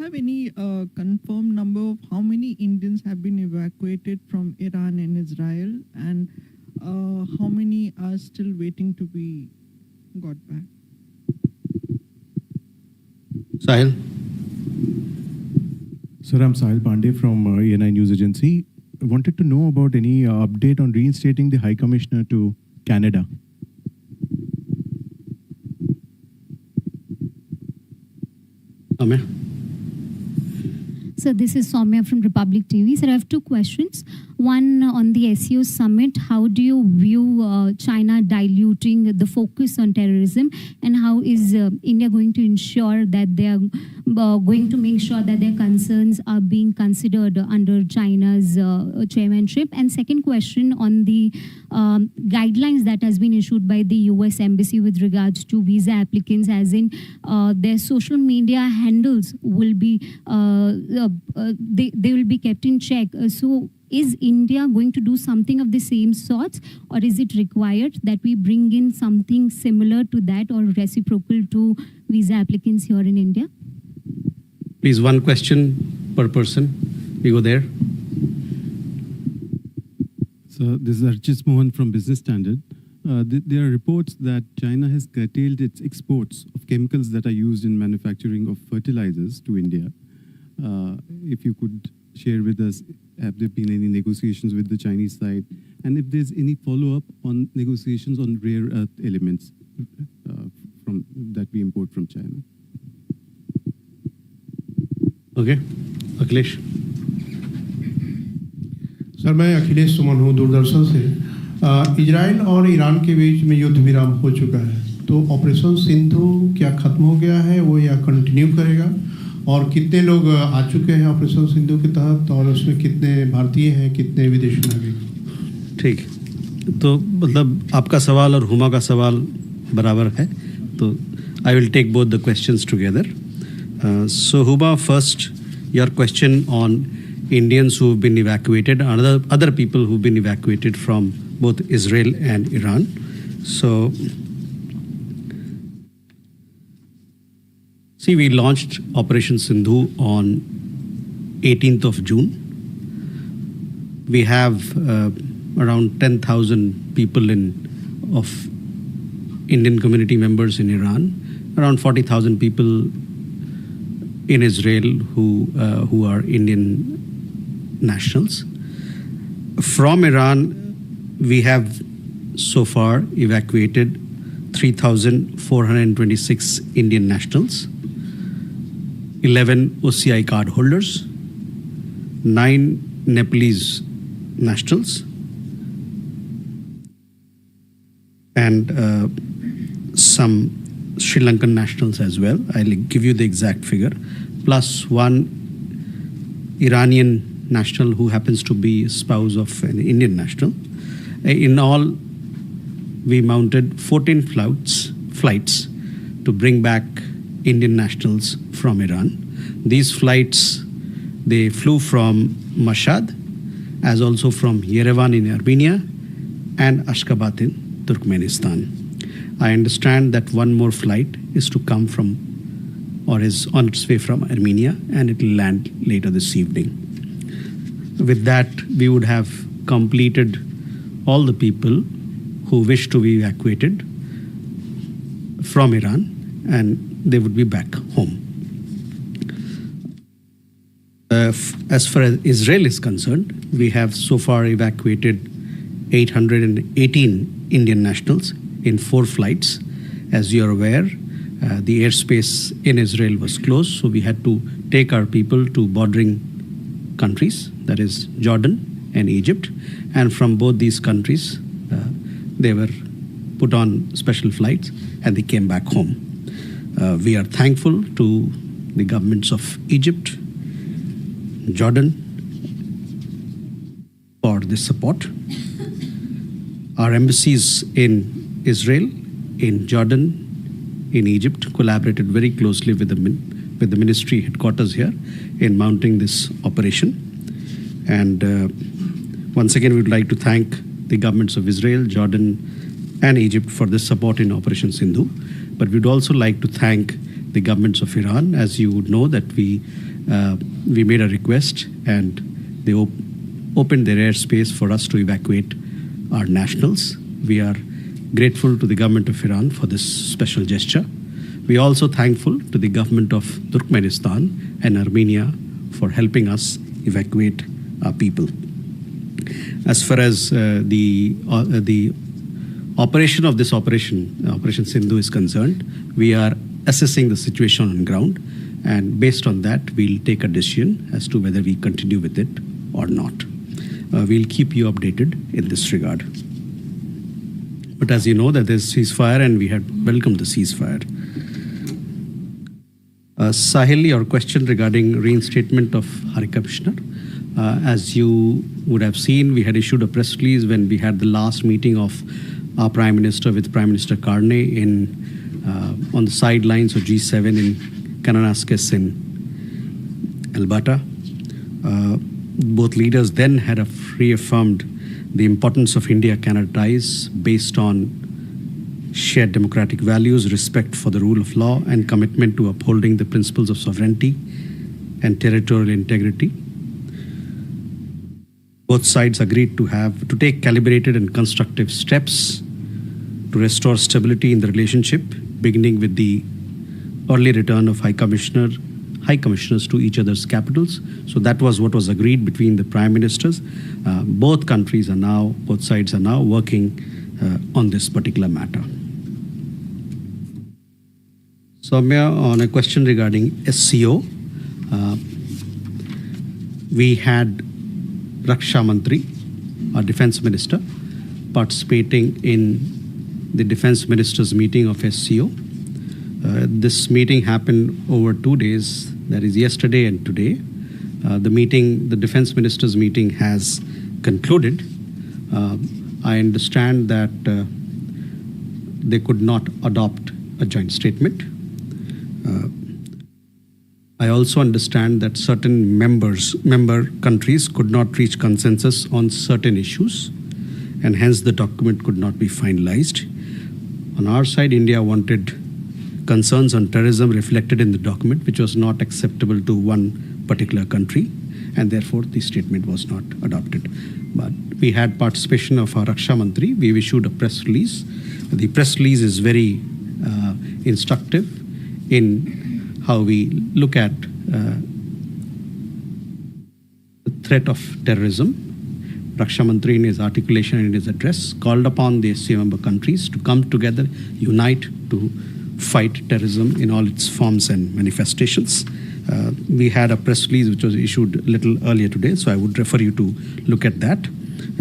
have any confirmed number of how many Indians have been evacuated from Iran and Israel, and how many are still waiting to be got back? Sahil? Sir, I'm Sahil Pandey from ENI News Agency. I wanted to know about any update on reinstating the High Commissioner to Canada. Amir? So this is Soumya from Republic TV. Sir, I have two questions. One on the SEO summit. How do you view China diluting the focus on terrorism, and how is India going to ensure that they are going to make sure that their concerns are being considered under China's chairmanship? And second question on the guidelines that has been issued by the US Embassy with regards to visa applicants, as in their social media handles will be they will be kept in check. So is India going to do something of the same sorts, or is it required that we bring in something similar to that or reciprocal to visa applicants here in India? Please, one question per person. We go there. So this is Archit Mohan from Business Standard. There are reports that China has curtailed its exports of chemicals that are used in manufacturing of fertilizers to India. If you could share with us, have there been any negotiations with the Chinese side? And if there's any follow-up on negotiations on rare earth elements that we import from China? Okay. Akhilesh? Sir, मैं अखिलेश सुमन हूँ दूरदर्शन से। Israel और Iran के बीच में युद्ध विराम हो चुका है, तो ऑपरेशन सिंधु क्या खत्म हो गया है वो या कंटिन्यू करेगा, और कितने लोग आ चुके हैं ऑपरेशन सिंधु के तहत, और उसमें कितने भारतीय हैं, कितने विदेशी नागरिक? ठीक, तो मतलब आपका सवाल और हुमा का सवाल बराबर है, तो I will take both the questions together. So Huma, first your question on Indians who've been evacuated, other people who've been evacuated from both Israel and Iran. So, see, we launched Operation Sindhu on 18th of June. We have around 10,000 people of Indian community members in Iran, around 40,000 people in Israel who are Indian nationals. From Iran, we have so far evacuated 3,426 Indian nationals, 11 OCI card holders, 9 Nepalese nationals, and some Sri Lankan nationals as well. I'll give you the exact figure, plus 1 Iranian national who happens to be spouse of an Indian national. In all, we mounted 14 flights to bring back Indian nationals from Iran. These flights, they flew from Mashhad, as also from Yerevan in Armenia and Ashgabat in Turkmenistan. I understand that one more flight is to come from, or is on its way from Armenia, and it will land later this evening. With that, we would have completed all the people who wish to be evacuated from Iran, and they would be back home. As far as Israel is concerned, we have so far evacuated 818 Indian nationals in 4 flights. As you are aware, the airspace in Israel was closed, so we had to take our people to bordering countries, that is Jordan and Egypt, and from both these countries, they were put on special flights and they came back home. We are thankful to the governments of Egypt, Jordan, for this support. Our embassies in Israel, in Jordan, in Egypt collaborated very closely with the ministry headquarters here in mounting this operation. And once again, we would like to thank the governments of Israel, Jordan, and Egypt for this support in Operation Sindhu. But we'd also like to thank the governments of Iran. As you would know, that we we made a request, and they opened their airspace for us to evacuate our nationals. We are grateful to the government of Iran for this special gesture. We are also thankful to the government of Turkmenistan and Armenia for helping us evacuate our people. As far as the operation of this Operation Sindhu is concerned, we are assessing the situation on ground, and based on that, we'll take a decision as to whether we continue with it or not. We'll keep you updated in this regard. But as you know, that there's ceasefire, and we had welcomed the ceasefire. Sahil, your question regarding reinstatement of High Commissioner. As you would have seen, we had issued a press release when we had the last meeting of our Prime Minister with Prime Minister Karne on the sidelines of G7 in Kananaskis in Alberta. Both leaders then had reaffirmed the importance of India-Canada ties based on shared democratic values, respect for the rule of law, and commitment to upholding the principles of sovereignty and territorial integrity. Both sides agreed to take calibrated and constructive steps to restore stability in the relationship, beginning with the early return of High Commissioners to each other's capitals. So that was what was agreed between the Prime Ministers. Both sides are now working on this particular matter. Soumya, on a question regarding SCO, we had Raksha Mantri, our Defense Minister, participating in the Defense Ministers' meeting of SCO. This meeting happened over 2 days, that is yesterday and today. The Defense Ministers' meeting has concluded. I understand that they could not adopt a joint statement. I also understand that certain member countries could not reach consensus on certain issues, and hence the document could not be finalized. On our side, India wanted concerns on terrorism reflected in the document, which was not acceptable to one particular country, and therefore the statement was not adopted. But we had participation of our Raksha Mantri. We've issued a press release. The press release is very instructive in how we look at the threat of terrorism. Raksha Mantri, in his articulation and in his address, called upon the SCO member countries to come together, unite to fight terrorism in all its forms and manifestations. We had a press release which was issued a little earlier today, so I would refer you to look at that.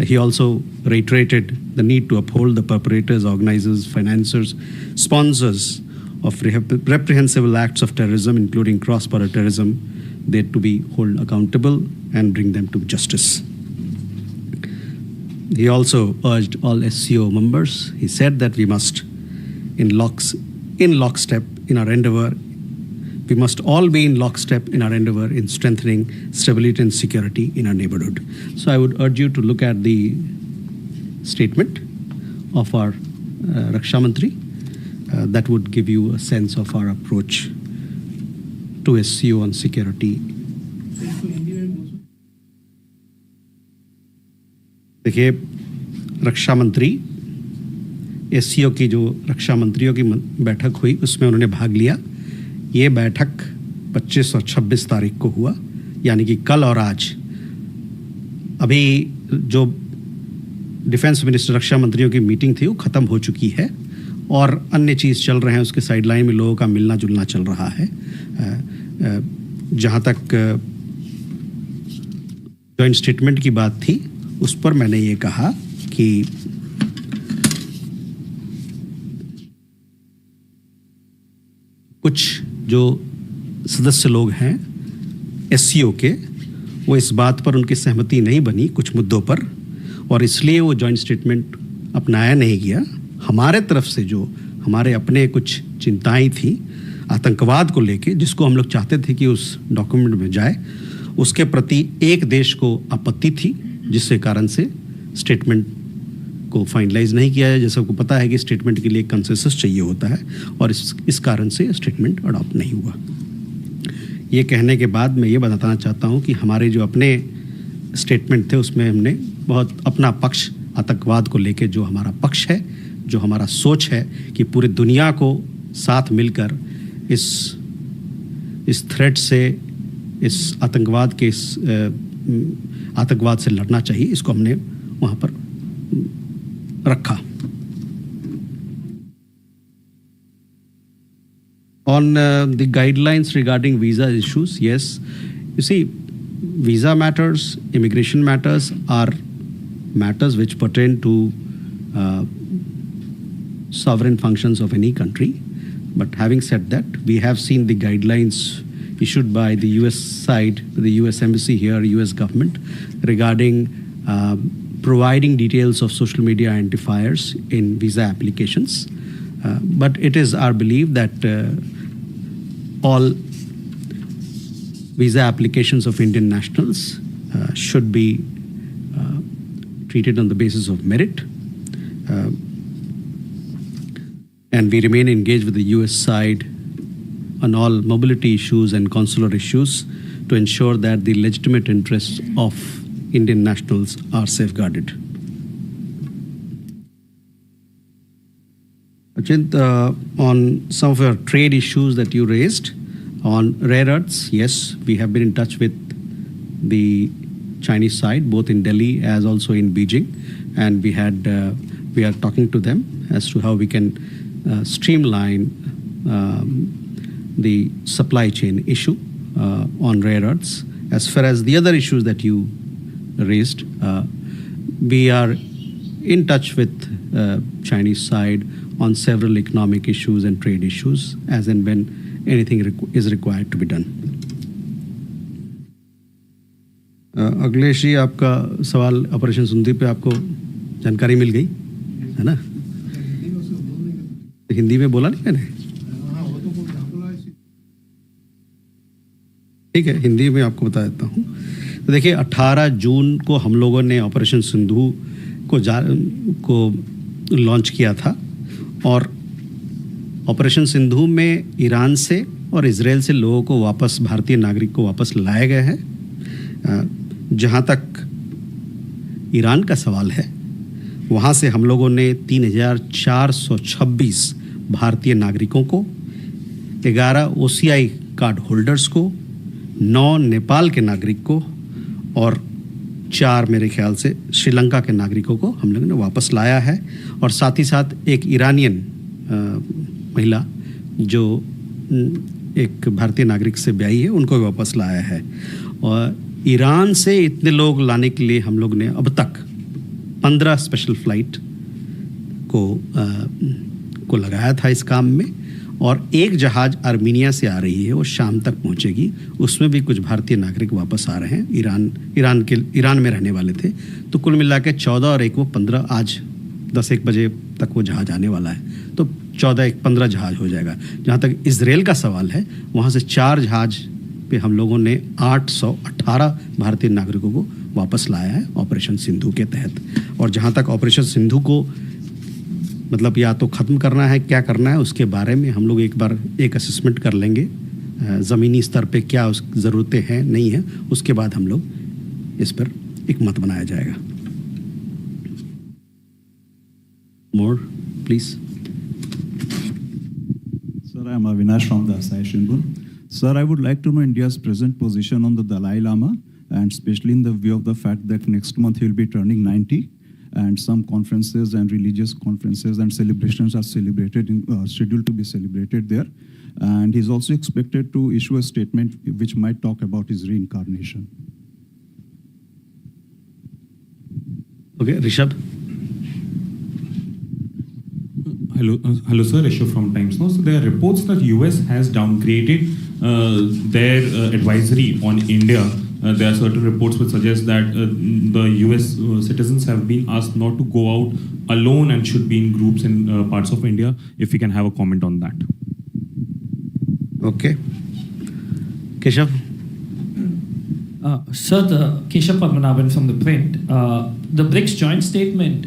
He also reiterated the need to uphold the perpetrators, organizers, financiers, sponsors of reprehensible acts of terrorism, including cross-border terrorism, they to be held accountable and bring them to justice. He also urged all SCO members. He said that we must, in lockstep in our endeavor, we must all be in lockstep in our endeavor in strengthening stability and security in our neighborhood. So I would urge you to look at the statement of our Raksha Mantri. That would give you a sense of our approach to SCO on security. देखिए, रक्षा मंत्री SCO की जो रक्षा मंत्रियों की बैठक हुई उसमें उन्होंने भाग लिया. ये बैठक 25 और 26 तारीख को हुआ, यानी कि कल और आज. अभी जो डिफेंस मिनिस्टर रक्षा मंत्रियों की मीटिंग थी वो ख़त्म हो चुकी है और अन्य चीज़ चल रहे हैं. उसके साइडलाइन में लोगों का मिलना जुलना चल रहा है. जहाँ तक जॉइंट स्टेटमेंट की बात थी उस पर मैंने ये कहा कि कुछ जो सदस्य लोग हैं SCO के, वो इस बात पर उनकी सहमति नहीं बनी कुछ मुद्दों पर, और इसलिए वो जॉइंट स्टेटमेंट अपनाया नहीं गया. हमारे तरफ से जो हमारे अपने कुछ चिंताएं थी आतंकवाद को लेके, जिसको हम लोग चाहते थे कि उस डॉक्यूमेंट में जाए, उसके प्रति एक देश को आपत्ति थी, जिसके कारण से स्टेटमेंट को फाइनलाइज नहीं किया है. जैसे आपको पता है कि स्टेटमेंट के लिए कंसेंसस चाहिए होता है और इस कारण से स्टेटमेंट अडॉप्ट नहीं हुआ. ये कहने के बाद मैं ये बताना चाहता हूँ कि हमारे जो अपने स्टेटमेंट थे उसमें हमने बहुत अपना पक्ष आतंकवाद को लेके जो हमारा पक्ष है, जो हमारा सोच है कि पूरी दुनिया को साथ मिलकर इस थ्रेट से, इस आतंकवाद के आतंकवाद से लड़ना चाहिए, इसको हमने वहाँ पर रखा. On the guidelines regarding visa issues, yes, you see, visa matters, immigration matters are matters which pertain to sovereign functions of any country. But having said that, we have seen the guidelines issued by the US side, the US embassy here, US government, regarding providing details of social media identifiers in visa applications. But it is our belief that all visa applications of Indian nationals should be treated on the basis of merit. And we remain engaged with the US side on all mobility issues and consular issues to ensure that the legitimate interests of Indian nationals are safeguarded. Achint, on some of your trade issues that you raised, on rare earths, yes, we have been in touch with the Chinese side, both in Delhi as also in Beijing, and we are talking to them as to how we can streamline the supply chain issue on rare earths. As far as the other issues that you raised, we are in touch with Chinese side on several economic issues and trade issues as and when anything is required to be done. Akhilesh ji, आपका सवाल operation Sindhu पे आपको जानकारी मिल गई है ना? हिंदी में बोला नहीं मैंने? ठीक है, हिंदी में आपको बता देता हूँ. तो देखिए, 18 जून को हम लोगों ने ऑपरेशन सिंधु को लॉन्च किया था और ऑपरेशन सिंधु में ईरान से और इजराइल से लोगों को वापस, भारतीय नागरिक को वापस लाए गए हैं. जहाँ तक ईरान का सवाल है, वहाँ से हम लोगों ने 3,426 भारतीय नागरिकों को, 11 OCI कार्ड होल्डर्स को, 9 नेपाल के नागरिक को और 4 मेरे ख्याल से श्रीलंका के नागरिकों को हम लोगों ने वापस लाया है. और साथ ही साथ एक ईरानियन महिला जो एक भारतीय नागरिक से ब्याही है, उनको भी वापस लाया है. और ईरान से इतने लोग लाने के लिए हम लोग ने अब तक 15 स्पेशल फ्लाइट को लगाया था इस काम में. और एक जहाज़ आर्मीनिया से आ रही है, वो शाम तक पहुंचेगी. उसमें भी कुछ भारतीय नागरिक वापस आ रहे हैं, ईरान में रहने वाले थे. तो कुल मिला के 14 और 1 वो 15, आज 10-1 बजे तक वो जहाज़ आने वाला है. तो 14-15 जहाज़ हो जाएगा. जहाँ तक इजराइल का सवाल है, वहाँ से 4 जहाज़ पे हम लोगों ने 818 भारतीय नागरिकों को वापस लाया है ऑपरेशन सिंधु के तहत. और जहाँ तक ऑपरेशन सिंधु को मतलब या तो ख़त्म करना है, क्या करना है, उसके बारे में हम लोग एक बार एक असेसमेंट कर लेंगे. ज़मीनी स्तर पे क्या ज़रूरतें हैं, नहीं है, उसके बाद हम लोग इस पर एक मत बनाया जाएगा. मोर please. Sir, I am Avinash from the Asai Shinbun. Sir, I would like to know India's present position on the Dalai Lama, and especially in the view of the fact that next month he will be turning 90, and some conferences and religious conferences and celebrations are scheduled to be celebrated there. And he's also expected to issue a statement which might talk about his reincarnation. Okay, Rishabh. Hello, sir. Rishabh from Times Now. So there are reports that US has downgraded their advisory on India. There are certain reports which suggest that the US citizens have been asked not to go out alone and should be in groups in parts of India. If we can have a comment on that. Okay. Keshav. Sir, Keshav Padmanabhan from the print. The BRICS joint statement,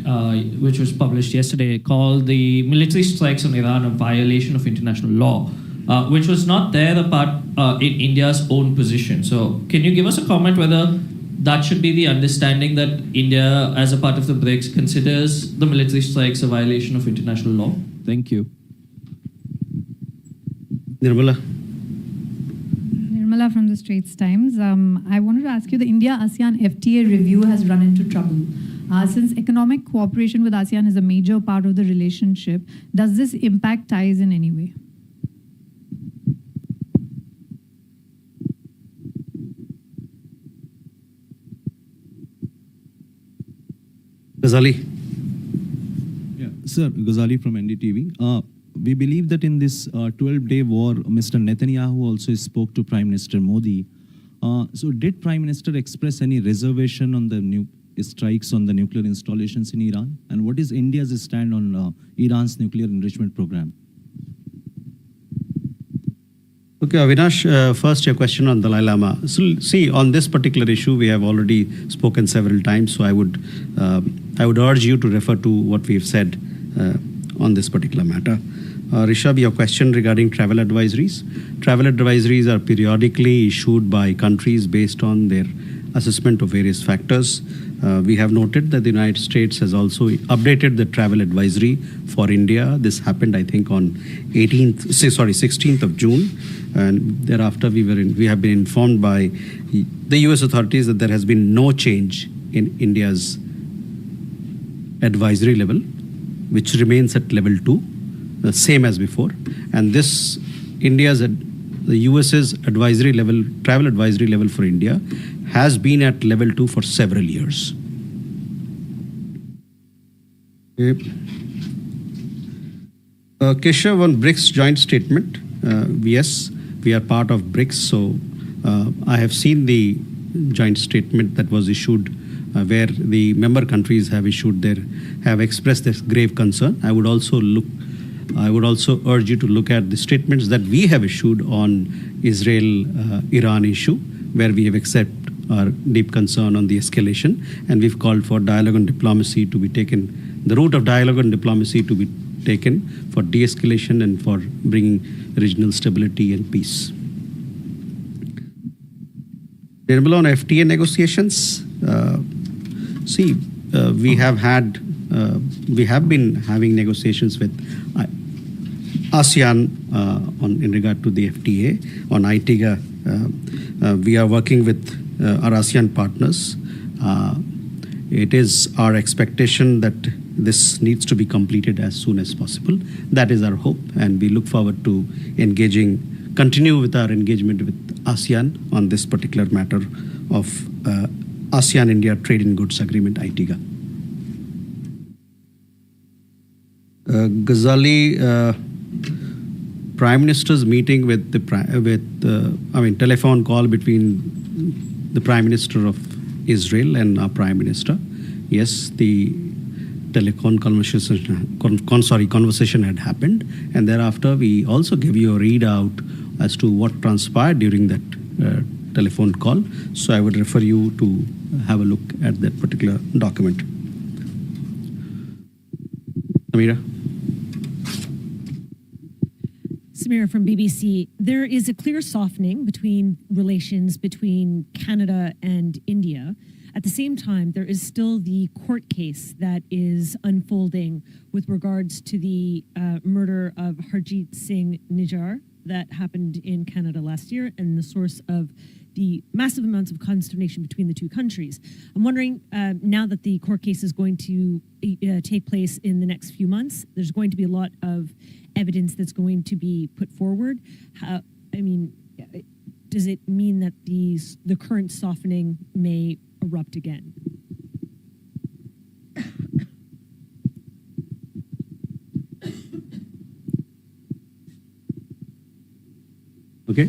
which was published yesterday, called the military strikes on Iran a violation of international law. which was not there in India's own position. So can you give us a comment whether that should be the understanding that India, as a part of the BRICS, considers the military strikes a violation of international law? Thank you. Nirmala. Nirmala from the Straits Times. I wanted to ask you, the India-ASEAN FTA review has run into trouble. Since economic cooperation with ASEAN is a major part of the relationship, does this impact ties in any way? Ghazali. Yeah, sir, Ghazali from NDTV. We believe that in this 12-day war, Mr. Netanyahu also spoke to Prime Minister Modi. So did Prime Minister express any reservation on the strikes on the nuclear installations in Iran? And what is India's stand on Iran's nuclear enrichment program? Okay, Avinash, first your question on Dalai Lama. So, see, on this particular issue, we have already spoken several times, so I would urge you to refer to what we've said on this particular matter. Rishabh, your question regarding travel advisories. Travel advisories are periodically issued by countries based on their assessment of various factors. We have noted that the United States has also updated the travel advisory for India. This happened, I think, on 16th of June. And thereafter, we have been informed by the US authorities that there has been no change in India's advisory level, which remains at level 2, the same as before. And this, the US's advisory level, travel advisory level for India has been at level 2 for several years. Keshav, on BRICS joint statement, yes, we are part of BRICS, so I have seen the joint statement that was issued where the member countries have expressed this grave concern. I would also urge you to look at the statements that we have issued on Israel-Iran issue, where we have accepted our deep concern on the escalation, and we've called for dialogue and diplomacy to be taken, the route of dialogue and diplomacy to be taken for de-escalation and for bringing regional stability and peace. Nirmala, on FTA negotiations, we have been having negotiations with ASEAN in regard to the FTA. On ITIGA, we are working with our ASEAN partners. It is our expectation that this needs to be completed as soon as possible. That is our hope, and we look forward to continue with our engagement with ASEAN on this particular matter of ASEAN-India Trade in Goods Agreement, ITIGA. Ghazali, Prime Minister's meeting with telephone call between the Prime Minister of Israel and our Prime Minister. Yes, the conversation had happened, and thereafter we also gave you a readout as to what transpired during that telephone call. So I would refer you to have a look at that particular document. Samira. Samira from BBC. There is a clear softening between relations between Canada and India. At the same time, there is still the court case that is unfolding with regards to the murder of Harjit Singh Nijjar that happened in Canada last year and the source of the massive amounts of consternation between the two countries. I'm wondering, now that the court case is going to take place in the next few months, there's going to be a lot of evidence that's going to be put forward. Does it mean that the current softening may erupt again? Okay.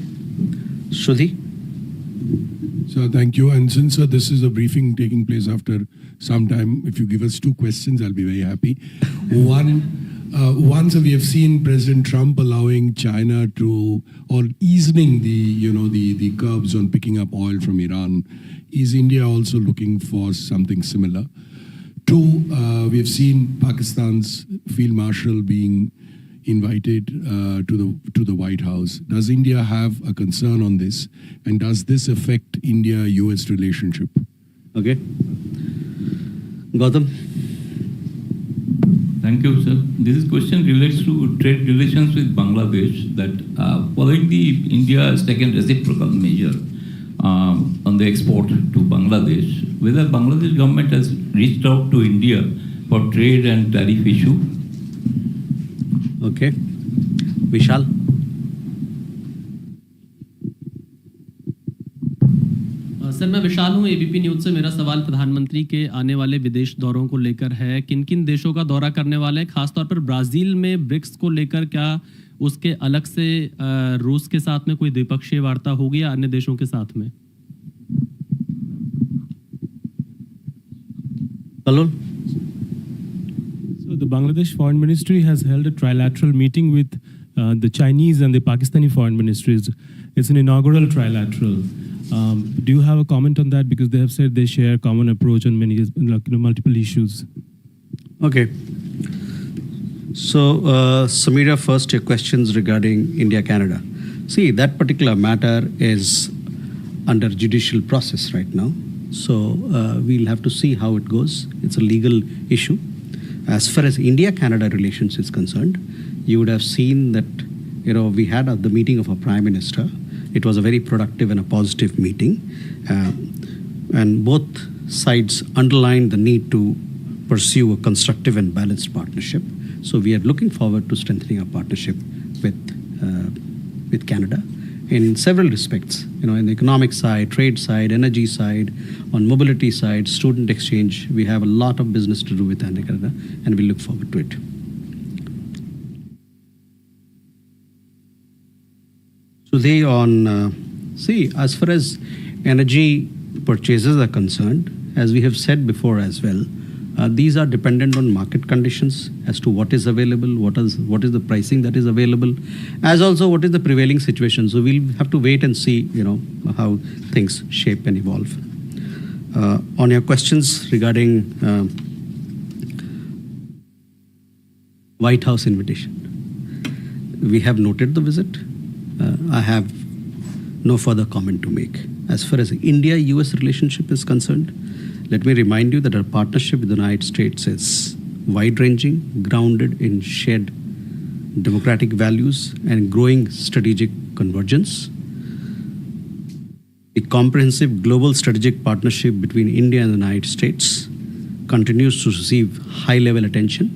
Shruti? So thank you. And since this is a briefing taking place after some time, if you give us 2 questions, I'll be very happy. Once we have seen President Trump allowing China to, or easing the curbs on picking up oil from Iran. Is India also looking for something similar? 2, we have seen Pakistan's Field Marshal being, invited to the White House. Does India have a concern on this, and does this affect India-US relationship? Okay. Gautam. Thank you, sir. This question relates to trade relations with Bangladesh. That following the India has taken reciprocal measure on the export to Bangladesh, whether Bangladesh government has reached out to India for trade and tariff issue. Okay. Vishal. Sir मैं विशाल हूँ ABP news से। मेरा सवाल प्रधानमंत्री के आने वाले विदेश दौरों को लेकर है। किन किन देशों का दौरा करने वाले हैं, खासतौर पर ब्राज़ील में ब्रिक्स को लेकर क्या उसके अलग से रूस के साथ में कोई द्विपक्षीय वार्ता होगी या अन्य देशों के साथ में? Kalol. So the Bangladesh Foreign Ministry has held a trilateral meeting with the Chinese and the Pakistani foreign ministries. It's an inaugural trilateral. Do you have a comment on that? Because they have said they share common approach on many, multiple issues. Okay. So, Samira, first your questions regarding India-Canada. See, that particular matter is under judicial process right now. So, we'll have to see how it goes. It's a legal issue. As far as India-Canada relations is concerned, you would have seen that, we had the meeting of our Prime Minister. It was a very productive and a positive meeting. And both sides underlined the need to pursue a constructive and balanced partnership. So we are looking forward to strengthening our partnership with Canada in several respects, in the economic side, trade side, energy side, on mobility side, student exchange. We have a lot of business to do with Canada, and we look forward to it. Today on, as far as energy purchases are concerned, as we have said before as well, these are dependent on market conditions as to what is available, what is the pricing that is available, as also what is the prevailing situation. So we'll have to wait and see, how things shape and evolve. On your questions regarding White House invitation, we have noted the visit. I have no further comment to make. As far as India-US relationship is concerned, let me remind you that our partnership with the United States is wide-ranging, grounded in shared democratic values and growing strategic convergence. The comprehensive global strategic partnership between India and the United States continues to receive high-level attention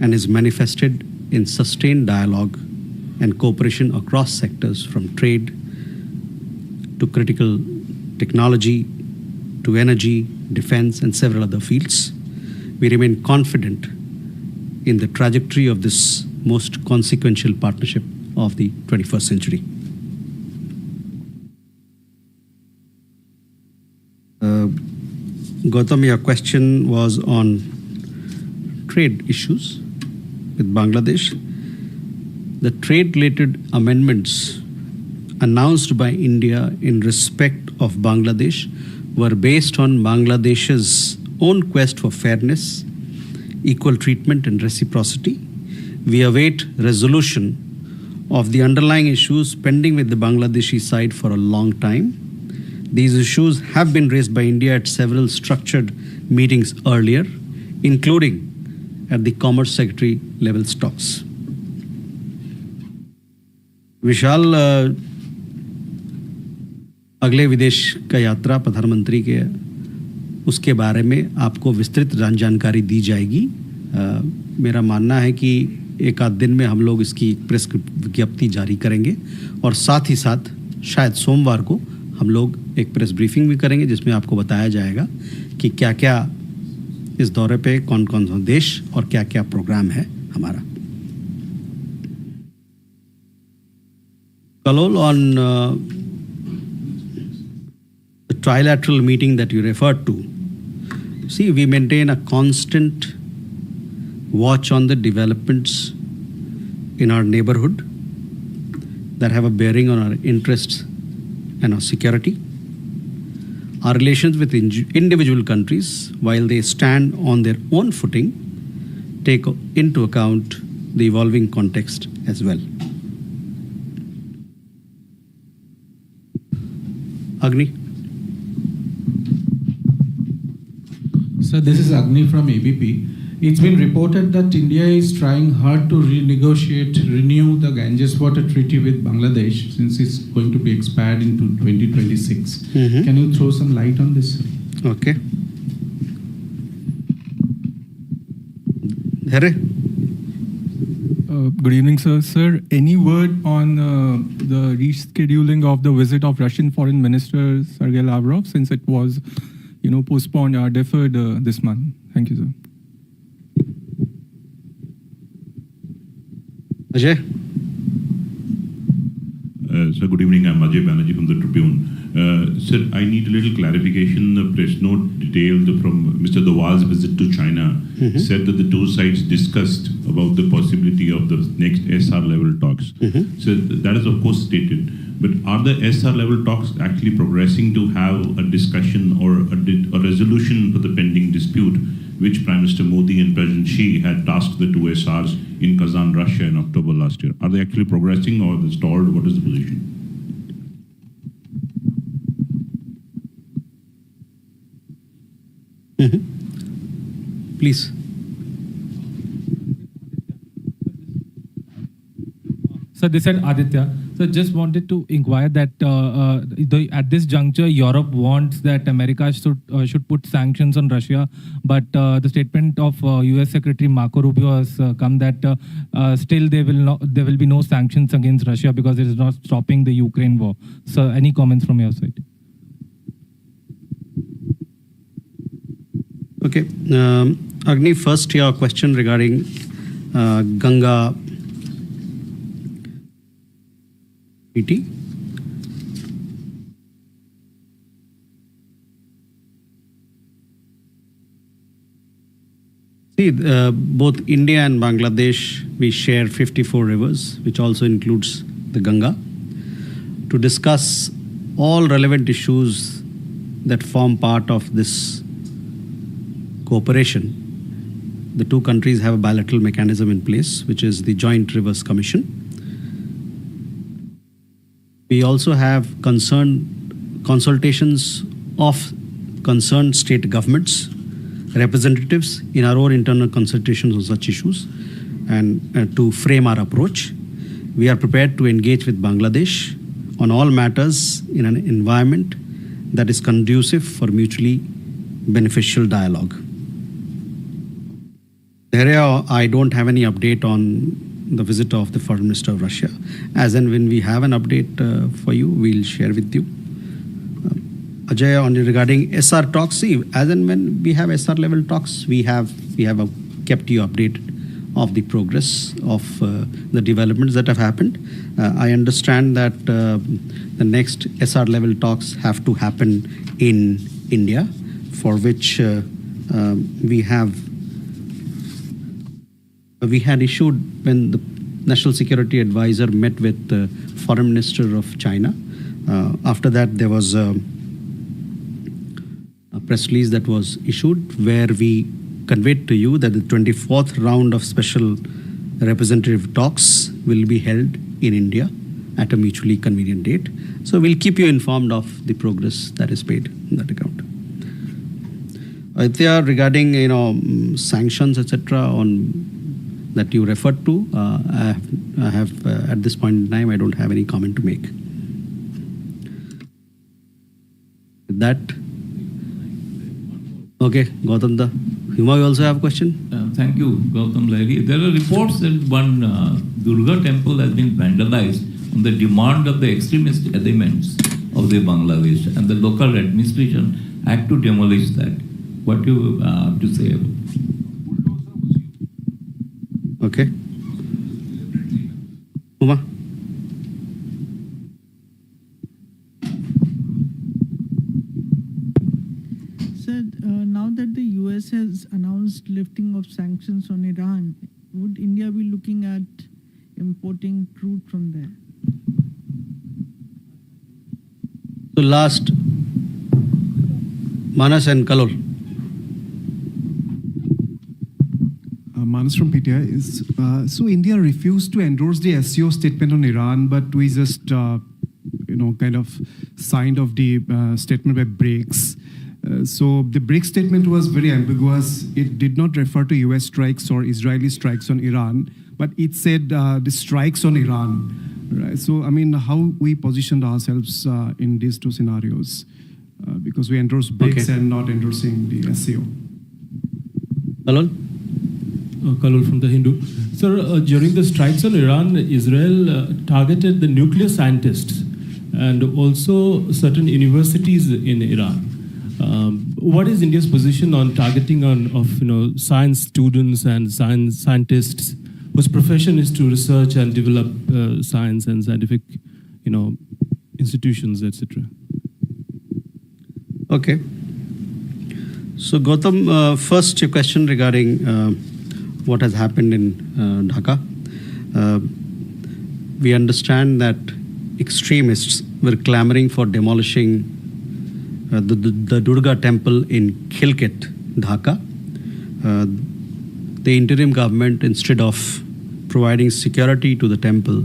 and is manifested in sustained dialogue and cooperation across sectors, from trade to critical technology to energy, defense, and several other fields. We remain confident in the trajectory of this most consequential partnership of the 21st century. Gautam, your question was on trade issues with Bangladesh. The trade-related amendments announced by India in respect of Bangladesh were based on Bangladesh's own quest for fairness, equal treatment, and reciprocity. We await resolution of the underlying issues pending with the Bangladeshi side for a long time. These issues have been raised by India at several structured meetings earlier, including at the Commerce Secretary level talks. विशाल, अगले विदेश का यात्रा प्रधानमंत्री के, उसके बारे में आपको विस्तृत जानकारी दी जाएगी। मेरा मानना है कि एक आध दिन में हम लोग इसकी प्रेस विज्ञप्ति जारी करेंगे और साथ ही साथ शायद सोमवार को हम लोग एक प्रेस ब्रीफिंग भी करेंगे जिसमें आपको बताया जाएगा कि क्या क्या इस दौरे पे कौन कौन सा देश और क्या क्या प्रोग्राम है हमारा। Kalol, on the trilateral meeting that you referred to, see, we maintain a constant watch on the developments in our neighborhood that have a bearing on our interests and our security. Our relations with individual countries, while they stand on their own footing, take into account the evolving context as well. Agni? So this is Agni from ABP. It's been reported that India is trying hard to renew the Ganges Water Treaty with Bangladesh since it's going to be expired into 2026. Can you throw some light on this? Okay. Hare? Good evening, sir. Sir, any word on the rescheduling of the visit of Russian Foreign Minister Sergei Lavrov, since it was, postponed or deferred this month? Thank you, sir. Ajay? Sir, good evening. I'm Ajay Banerjee from the Tribune. Sir, I need a little clarification. The press note detailed from Mr. Dowal's visit to China said that the two sides discussed about the possibility of the next SR level talks. So that is of course stated. But are the SR level talks actually progressing to have a discussion or a resolution for the pending dispute, which Prime Minister Modi and President Xi had tasked the two SRs in Kazan, Russia in October last year? Are they actually progressing or are they stalled? What is the position? Please. So this is Aditya. So just wanted to inquire that at this juncture, Europe wants that America should put sanctions on Russia, but the statement of U.S. Secretary Marco Rubio has come that still there will be no sanctions against Russia because it is not stopping the Ukraine war. So any comments from your side? Okay. Agni, first your question regarding Ganga treaty. See, both India and Bangladesh, we share 54 rivers, which also includes the Ganga, to discuss all relevant issues that form part of this cooperation. The two countries have a bilateral mechanism in place, which is the Joint Rivers Commission. We also have consultations of concerned state governments, representatives in our own internal consultations on such issues, and to frame our approach. We are prepared to engage with Bangladesh on all matters in an environment that is conducive for mutually beneficial dialogue. There, I don't have any update on the visit of the Foreign Minister of Russia. As and when we have an update for you, we'll share with you. Ajay, on regarding SR talks, see, as and when we have SR level talks, we have kept you updated of the progress of the developments that have happened. I understand that the next SR level talks have to happen in India, for which we had issued, when the National Security Advisor met with the Foreign Minister of China. After that, there was a press release that was issued where we conveyed to you that the 24th round of special representative talks will be held in India at a mutually convenient date. So we'll keep you informed of the progress that is made in that account. Aditya, regarding sanctions, etc., on that you referred to, I have at this point in time, I don't have any comment to make. With that, okay, Gautam da. Hima, you also have a question? Thank you, Gautam Lahiri. There are reports that one Durga temple has been vandalized on the demand of the extremist elements of the Bangladesh, and the local administration had to demolish that. What do you have to say about it? Okay. Uma? Sir, now that the US has announced lifting of sanctions on Iran, would India be looking at importing crude from there? So last, Manas and Kalol. Manas from PTI. So India refused to endorse the SCO statement on Iran, but we just, kind of signed off the statement by BRICS. So the BRICS statement was very ambiguous. It did not refer to US strikes or Israeli strikes on Iran, but it said the strikes on Iran. Right? So, I mean, how we positioned ourselves in these two scenarios, because we endorsed BRICS and not endorsing the SCO. Kalol? Kalol from the Hindu. Sir, during the strikes on Iran, Israel targeted the nuclear scientists and also certain universities in Iran. What is India's position on targeting of science students and scientists whose profession is to research and develop science and scientific institutions, etc.? Okay. So Gautam, first your question regarding what has happened in Dhaka. We understand that extremists were clamoring for demolishing the Durga temple in Khilkit, Dhaka. The interim government, instead of providing security to the temple,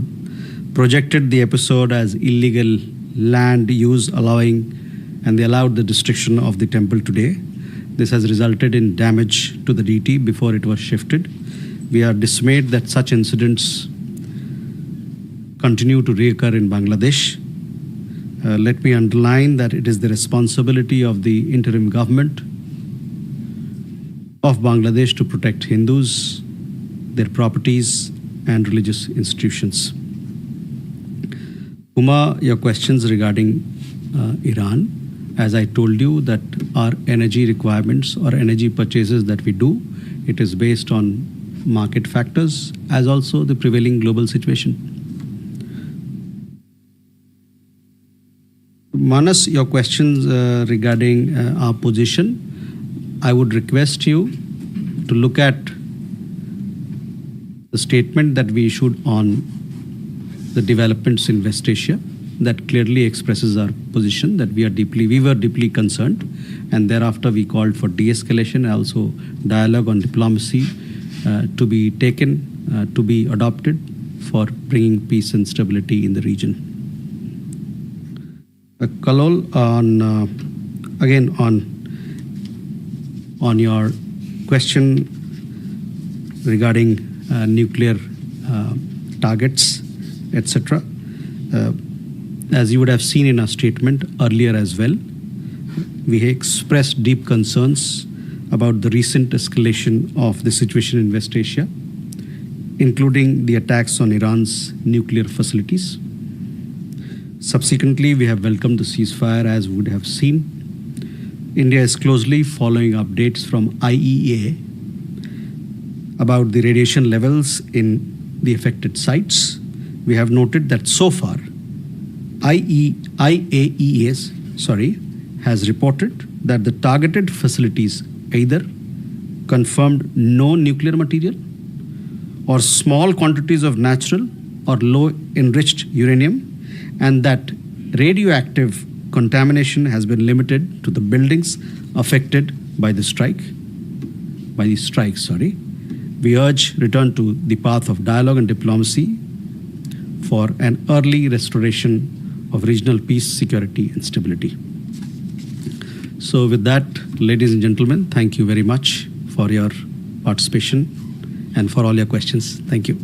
projected the episode as illegal land use and they allowed the destruction of the temple today. This has resulted in damage to the deity before it was shifted. We are dismayed that such incidents continue to reoccur in Bangladesh. Let me underline that it is the responsibility of the interim government of Bangladesh to protect Hindus, their properties, and religious institutions. Uma, your questions regarding Iran. As I told you that our energy requirements or energy purchases that we do, it is based on market factors as also the prevailing global situation. Manas, your questions regarding our position, I would request you to look at the statement that we issued on the developments in West Asia. That clearly expresses our position that we were deeply concerned, and thereafter we called for de-escalation and also dialogue on diplomacy to be taken, to be adopted for bringing peace and stability in the region. Kalol, again on your question regarding nuclear targets, etc. As you would have seen in our statement earlier as well, we expressed deep concerns about the recent escalation of the situation in West Asia, including the attacks on Iran's nuclear facilities. Subsequently, we have welcomed the ceasefire, as we would have seen. India is closely following updates from IEA about the radiation levels in the affected sites. We have noted that so far, IAEA has reported that the targeted facilities either confirmed no nuclear material or small quantities of natural or low enriched uranium, and that radioactive contamination has been limited to the buildings affected by the strikes. We urge return to the path of dialogue and diplomacy for an early restoration of regional peace, security, and stability. So with that, ladies and gentlemen, thank you very much for your participation and for all your questions. Thank you.